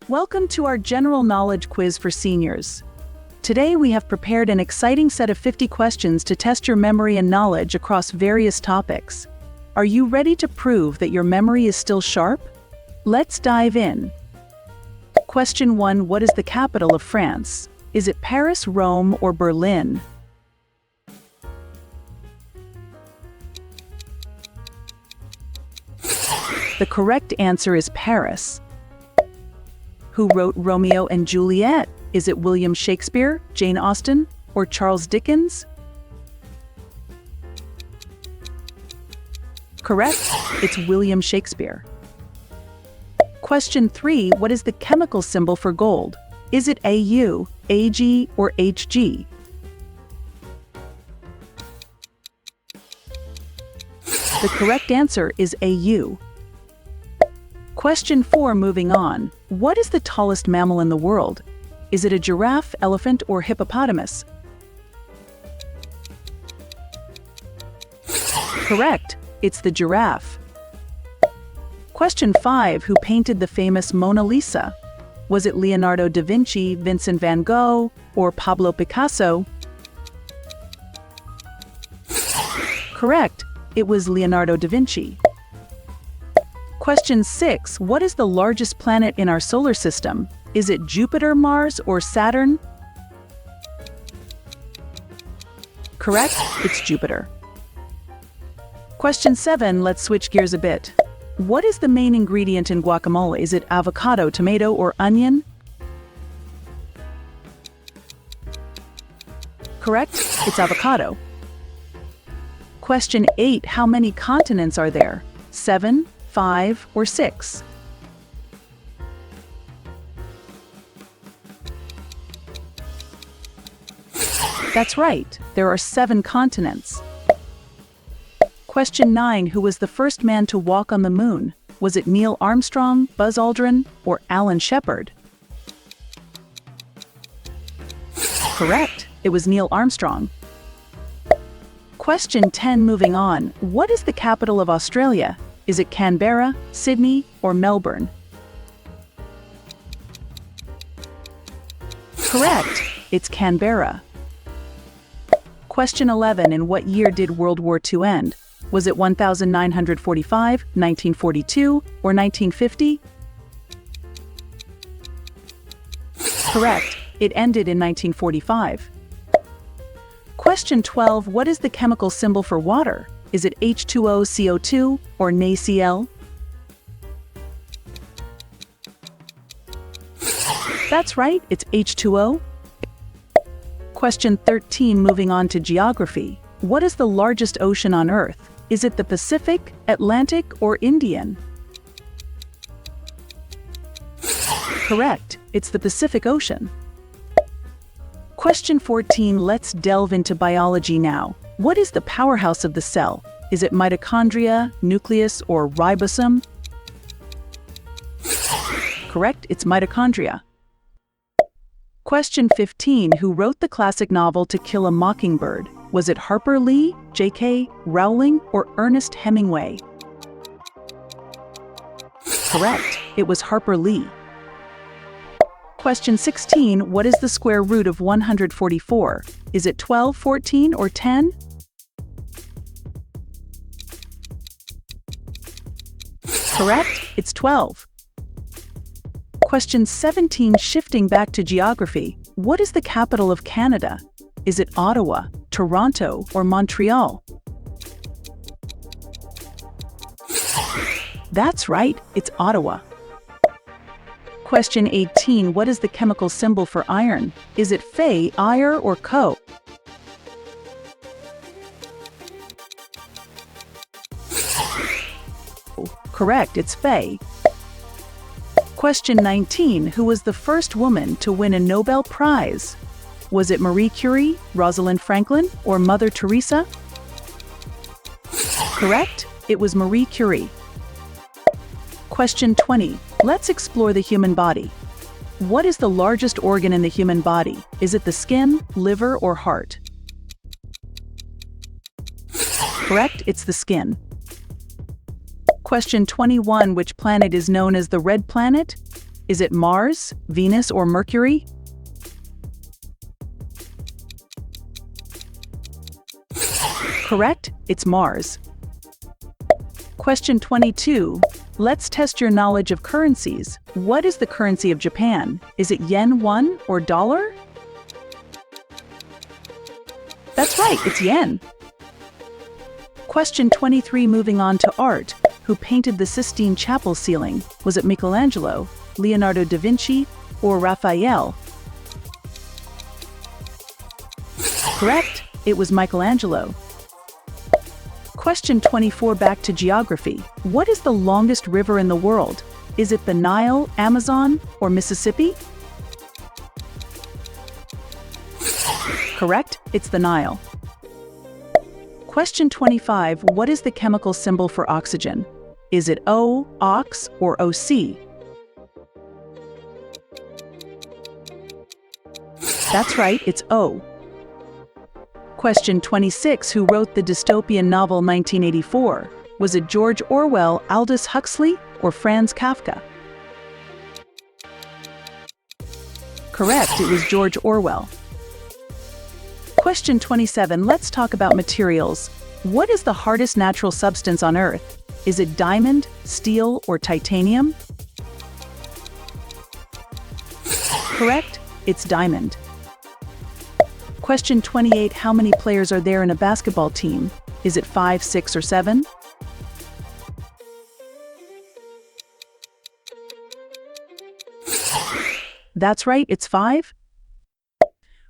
Welcome to our general knowledge quiz for seniors. Today we have prepared an exciting set of 50 questions to test your memory and knowledge across various topics. Are you ready to prove that your memory is still sharp? Let's dive in. Question 1. What is the capital of France? Is it Paris, Rome, or Berlin? The correct answer is Paris. Who wrote Romeo and Juliet? Is it William Shakespeare, Jane Austen, or Charles Dickens? Correct, it's William Shakespeare. Question 3. What is the chemical symbol for gold? Is it AU, AG, or HG? The correct answer is AU. Question 4. Moving on. What is the tallest mammal in the world? Is it a giraffe, elephant, or hippopotamus? Correct. It's the giraffe. Question 5. Who painted the famous Mona Lisa? Was it Leonardo da Vinci, Vincent van Gogh, or Pablo Picasso? Correct. It was Leonardo da Vinci. Question 6. What is the largest planet in our solar system? Is it Jupiter, Mars, or Saturn? Correct, it's Jupiter. Question 7. Let's switch gears a bit. What is the main ingredient in guacamole? Is it avocado, tomato, or onion? Correct, it's avocado. Question 8. How many continents are there? 7, 5, or 6? That's right, there are 7 continents. Question 9. Who was the first man to walk on the moon? Was it Neil Armstrong, Buzz Aldrin, or Alan Shepard? Correct, it was Neil Armstrong. Question 10. Moving on. What is the capital of Australia? Is it Canberra, Sydney, or Melbourne? Correct, it's Canberra. Question 11. In what year did World War II end? Was it 1945, 1942, or 1950? Correct, it ended in 1945. Question 12. What is the chemical symbol for water? Is it H2O, CO2, or NaCl? That's right, it's H2O. Question 13. Moving on to geography. What is the largest ocean on Earth? Is it the Pacific, Atlantic, or Indian? Correct, it's the Pacific Ocean. Question 14. Let's delve into biology now. What is the powerhouse of the cell? Is it mitochondria, nucleus, or ribosome? Correct, it's mitochondria. Question 15. Who wrote the classic novel To Kill a Mockingbird? Was it Harper Lee, J.K. Rowling, or Ernest Hemingway? Correct, it was Harper Lee. Question 16. What is the square root of 144? Is it 12, 14, or 10? Correct, it's 12. Question 17. Shifting back to geography. What is the capital of Canada? Is it Ottawa, Toronto, or Montreal? That's right, it's Ottawa. Question 18. What is the chemical symbol for iron? Is it Fe, Ir, or Co? Correct, it's Fe. Question 19. Who was the first woman to win a Nobel Prize? Was it Marie Curie, Rosalind Franklin, or Mother Teresa? Correct, it was Marie Curie. Question 20. Let's explore the human body. What is the largest organ in the human body? Is it the skin, liver, or heart? Correct, it's the skin. Question 21. Which planet is known as the red planet? Is it Mars, Venus, or Mercury? Correct, it's Mars. Question 22. Let's test your knowledge of currencies. What is the currency of Japan? Is it yen, won, or dollar? That's right, it's yen. Question 23. Moving on to art. Who painted the Sistine Chapel ceiling? Was it Michelangelo, Leonardo da Vinci, or Raphael? Correct, it was Michelangelo. Question 24. Back to geography. What is the longest river in the world? Is it the Nile, Amazon, or Mississippi? Correct, it's the Nile. Question 25. What is the chemical symbol for oxygen? Is it O, ox, or OC? That's right, it's O. Question 26. Who wrote the dystopian novel 1984? Was it George Orwell, Aldous Huxley, or Franz Kafka? Correct, it was George Orwell. Question 27. Let's talk about materials. What is the hardest natural substance on Earth? Is it diamond, steel, or titanium? Correct, it's diamond. Question 28. How many players are there in a basketball team? Is it 5, 6, or 7? That's right, it's 5.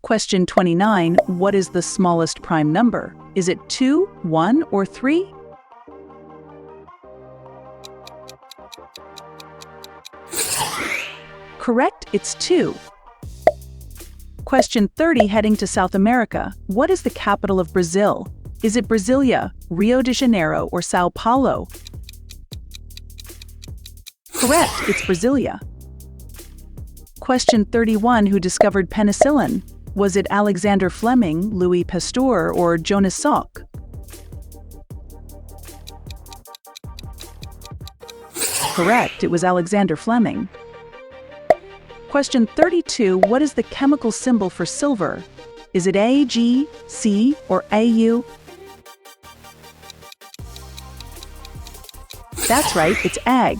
Question 29. What is the smallest prime number? Is it 2, 1, or 3? Correct, it's 2. Question 30. Heading to South America. What is the capital of Brazil? Is it Brasilia, Rio de Janeiro, or Sao Paulo? Correct, it's Brasilia. Question 31. Who discovered penicillin? Was it Alexander Fleming, Louis Pasteur, or Jonas Salk? Correct, it was Alexander Fleming. Question 32. What is the chemical symbol for silver? Is it A, G, C, or AU? That's right, it's Ag.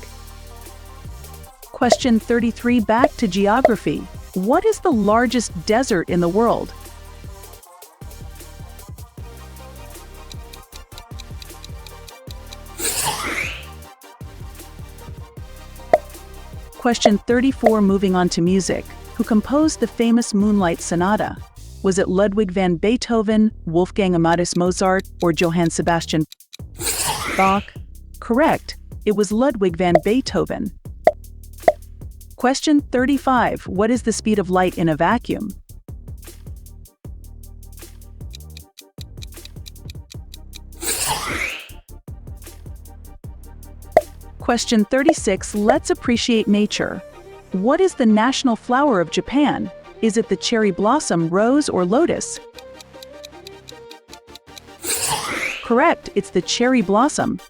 Question 33. Back to geography. What is the largest desert in the world? Question 34. Moving on to music. Who composed the famous Moonlight Sonata? Was it Ludwig van Beethoven, Wolfgang Amadeus Mozart, or Johann Sebastian Bach? Correct, it was Ludwig van Beethoven. Question 35. What is the speed of light in a vacuum? Question 36. Let's appreciate nature. What is the national flower of Japan? Is it the cherry blossom, rose, or lotus? Correct, it's the cherry blossom.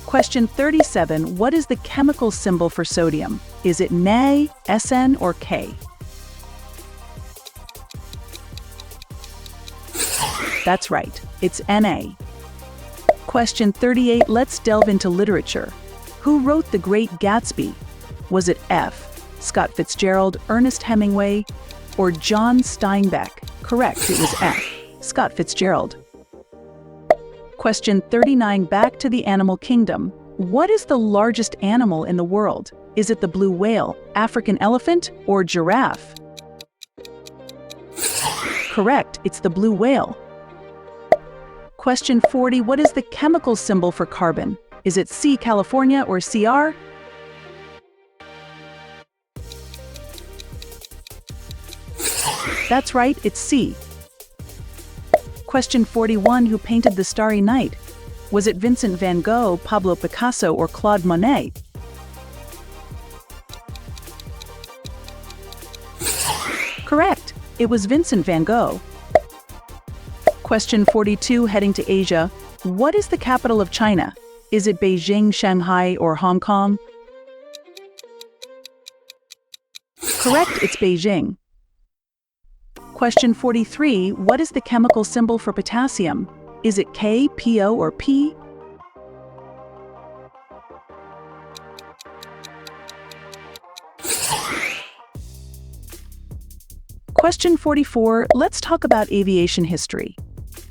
Question 37. What is the chemical symbol for sodium? Is it Na, Sn, or K? That's right, it's Na. Question 38. Let's delve into literature. Who wrote The Great Gatsby? Was it F, Scott Fitzgerald, Ernest Hemingway, or John Steinbeck? Correct, it was F, Scott Fitzgerald. Question 39. Back to the animal kingdom. What is the largest animal in the world? Is it the blue whale, African elephant, or giraffe? Correct, it's the blue whale. Question 40. What is the chemical symbol for carbon? Is it C, California, or Cr? That's right, it's C. Question 41. Who painted The Starry Night? Was it Vincent van Gogh, Pablo Picasso, or Claude Monet? Correct, it was Vincent van Gogh. Question 42. Heading to Asia. What is the capital of China? Is it Beijing, Shanghai, or Hong Kong? Correct, it's Beijing. Question 43. What is the chemical symbol for potassium? Is it K, PO, or P? Question 44. Let's talk about aviation history.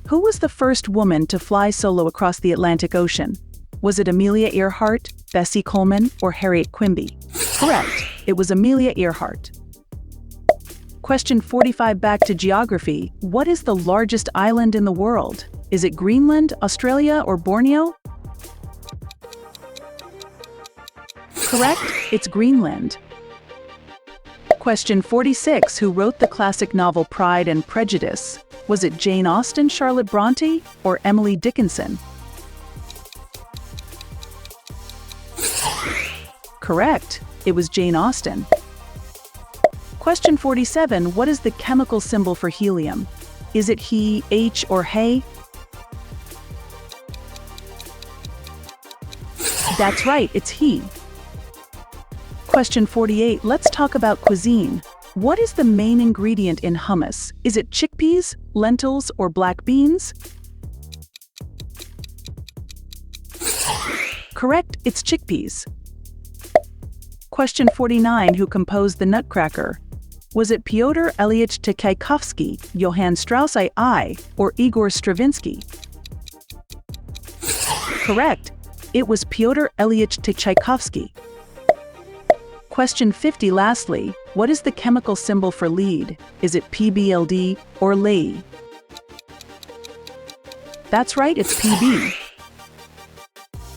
Who was the first woman to fly solo across the Atlantic Ocean? Was it Amelia Earhart, Bessie Coleman, or Harriet Quimby? Correct. It was Amelia Earhart. Question 45. Back to geography. What is the largest island in the world? Is it Greenland, Australia, or Borneo? Correct. It's Greenland. Question 46. Who wrote the classic novel Pride and Prejudice? Was it Jane Austen, Charlotte Bronte, or Emily Dickinson? Correct. It was Jane Austen. Question 47. What is the chemical symbol for helium? Is it He, H, or He? That's right, it's He. Question 48. Let's talk about cuisine. What is the main ingredient in hummus? Is it chickpeas, lentils, or black beans? Correct, it's chickpeas. Question 49. Who composed the Nutcracker? Was it Pyotr Ilyich Tchaikovsky, Johann Strauss I, or Igor Stravinsky? Correct, it was Pyotr Ilyich Tchaikovsky. Question 50. Lastly, what is the chemical symbol for lead? Is it PBLD or Le? That's right, it's PB.